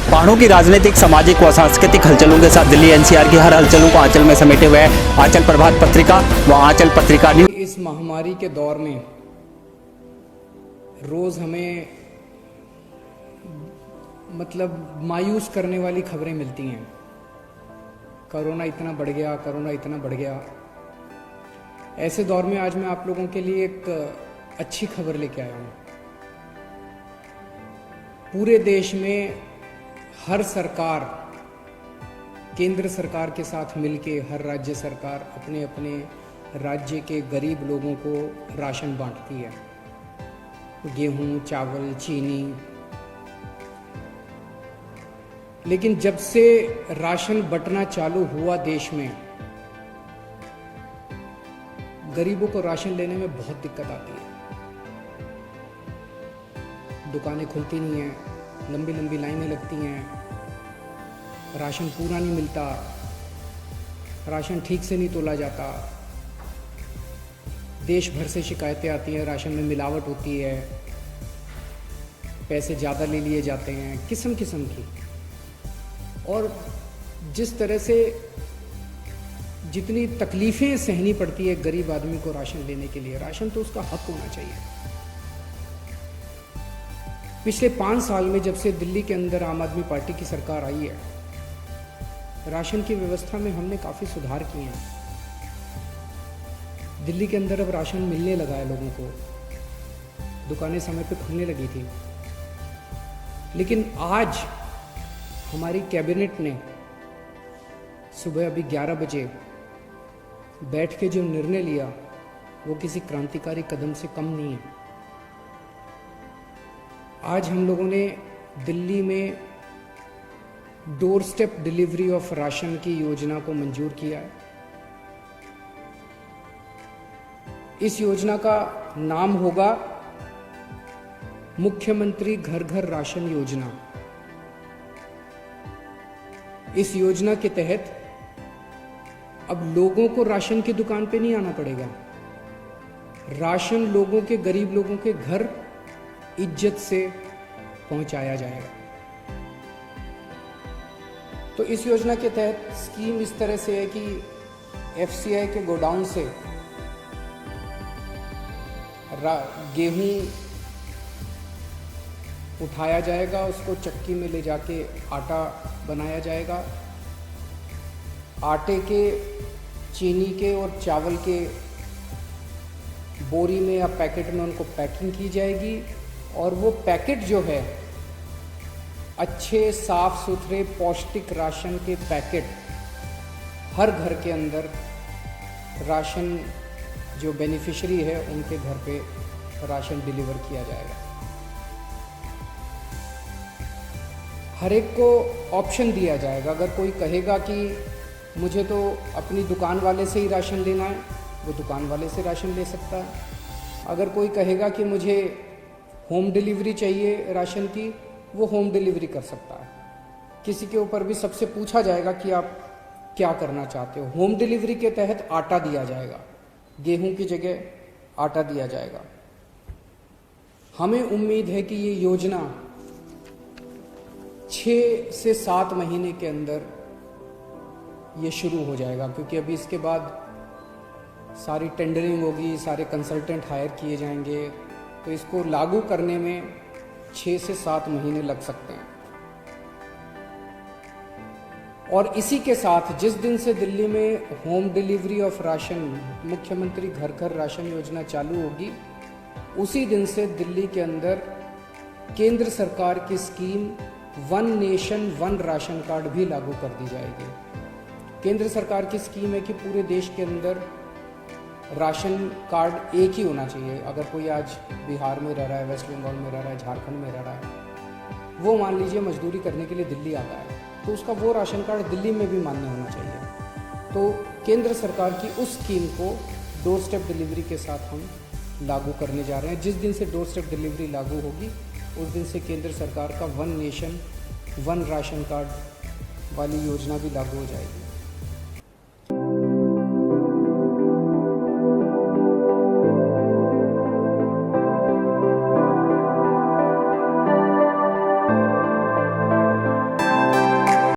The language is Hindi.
पहाड़ों की राजनीतिक, सामाजिक व सांस्कृतिक हलचलों के साथ दिल्ली एनसीआर की हर हलचलों को आंचल में समेटे हुए आंचल प्रभात पत्रिका व आंचल पत्रिका न्यूज। इस महामारी के दौर में रोज हमें मायूस करने वाली खबरें मिलती हैं। कोरोना इतना बढ़ गया, कोरोना इतना बढ़ गया। ऐसे दौर में आज मैं आप लोगों के लिए एक अच्छी खबर लेके आया हूँ। पूरे देश में हर सरकार केंद्र सरकार के साथ मिलके हर राज्य सरकार अपने अपने राज्य के गरीब लोगों को राशन बांटती है। गेहूं, चावल, चीनी। लेकिन जब से राशन बंटना चालू हुआ देश में, गरीबों को राशन लेने में बहुत दिक्कत आती है। दुकानें खुलती नहीं हैं, लंबी लंबी लाइनें लगती हैं, राशन पूरा नहीं मिलता, राशन ठीक से नहीं तोला जाता। देश भर से शिकायतें आती हैं, राशन में मिलावट होती है, पैसे ज़्यादा ले लिए जाते हैं, किस्म किस्म की। और जिस तरह से जितनी तकलीफ़ें सहनी पड़ती है गरीब आदमी को राशन लेने के लिए, राशन तो उसका हक होना चाहिए। पिछले 5 साल में जब से दिल्ली के अंदर आम आदमी पार्टी की सरकार आई है, राशन की व्यवस्था में हमने काफ़ी सुधार किए हैं। दिल्ली के अंदर अब राशन मिलने लगा है लोगों को, दुकानें समय पे खुलने लगी थी। लेकिन आज हमारी कैबिनेट ने सुबह अभी 11 बजे बैठ के जो निर्णय लिया, वो किसी क्रांतिकारी कदम से कम नहीं है। आज हम लोगों ने दिल्ली में door step delivery of ration की योजना को मंजूर किया है। इस योजना का नाम होगा मुख्यमंत्री घर घर राशन योजना। इस योजना के तहत अब लोगों को राशन की दुकान पे नहीं आना पड़ेगा। राशन लोगों के, गरीब लोगों के घर इज्जत से पहुंचाया जाएगा। तो इस योजना के तहत स्कीम इस तरह से है कि एफसीआई के गोडाउन से गेहूं उठाया जाएगा, उसको चक्की में ले जाके आटा बनाया जाएगा। आटे के, चीनी के और चावल के बोरी में या पैकेट में उनको पैकिंग की जाएगी। और वो पैकेट जो है, अच्छे साफ सुथरे पौष्टिक राशन के पैकेट हर घर के अंदर राशन जो बेनिफिशियरी है उनके घर पे राशन डिलीवर किया जाएगा। हर एक को ऑप्शन दिया जाएगा। अगर कोई कहेगा कि मुझे तो अपनी दुकान वाले से ही राशन लेना है, वो दुकान वाले से राशन ले सकता है। अगर कोई कहेगा कि मुझे होम डिलीवरी चाहिए राशन की, वो होम डिलीवरी कर सकता है। किसी के ऊपर भी सबसे पूछा जाएगा कि आप क्या करना चाहते हो। होम डिलीवरी के तहत आटा दिया जाएगा, गेहूं की जगह आटा दिया जाएगा। हमें उम्मीद है कि ये योजना 6 से 7 महीने के अंदर ये शुरू हो जाएगा, क्योंकि अभी इसके बाद सारी टेंडरिंग होगी, सारे कंसल्टेंट हायर किए जाएंगे। तो इसको लागू करने में 6 से 7 महीने लग सकते हैं। और इसी के साथ जिस दिन से दिल्ली में होम डिलीवरी ऑफ राशन, मुख्यमंत्री घर घर राशन योजना चालू होगी, उसी दिन से दिल्ली के अंदर केंद्र सरकार की scheme one nation one ration card भी लागू कर दी जाएगी। केंद्र सरकार की स्कीम है कि पूरे देश के अंदर राशन कार्ड एक ही होना चाहिए। अगर कोई आज बिहार में रह रहा है, वेस्ट बंगाल में रह रहा है, झारखंड में रह रहा है, वो मान लीजिए मजदूरी करने के लिए दिल्ली आता है, तो उसका वो राशन कार्ड दिल्ली में भी मान्य होना चाहिए। तो केंद्र सरकार की उस स्कीम को डोर स्टेप डिलीवरी के साथ हम लागू करने जा रहे हैं। जिस दिन से डोर स्टेप डिलीवरी लागू होगी, उस दिन से केंद्र सरकार का one nation one ration card वाली योजना भी लागू हो जाएगी।